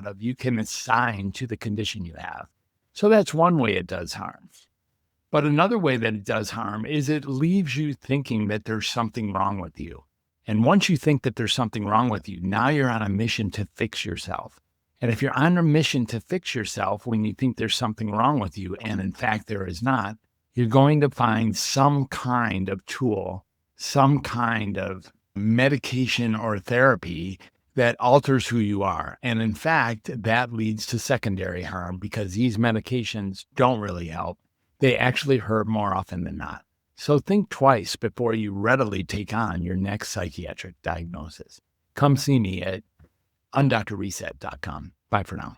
of, you can assign to the condition you have. So that's one way it does harm. But another way that it does harm is it leaves you thinking that there's something wrong with you. And once you think that there's something wrong with you, now you're on a mission to fix yourself. And if you're on a mission to fix yourself when you think there's something wrong with you, and in fact there is not, you're going to find some kind of tool, some kind of medication or therapy that alters who you are. And in fact, that leads to secondary harm because these medications don't really help. They actually hurt more often than not. So think twice before you readily take on your next psychiatric diagnosis. Come see me at undoctorreset.com. Bye for now.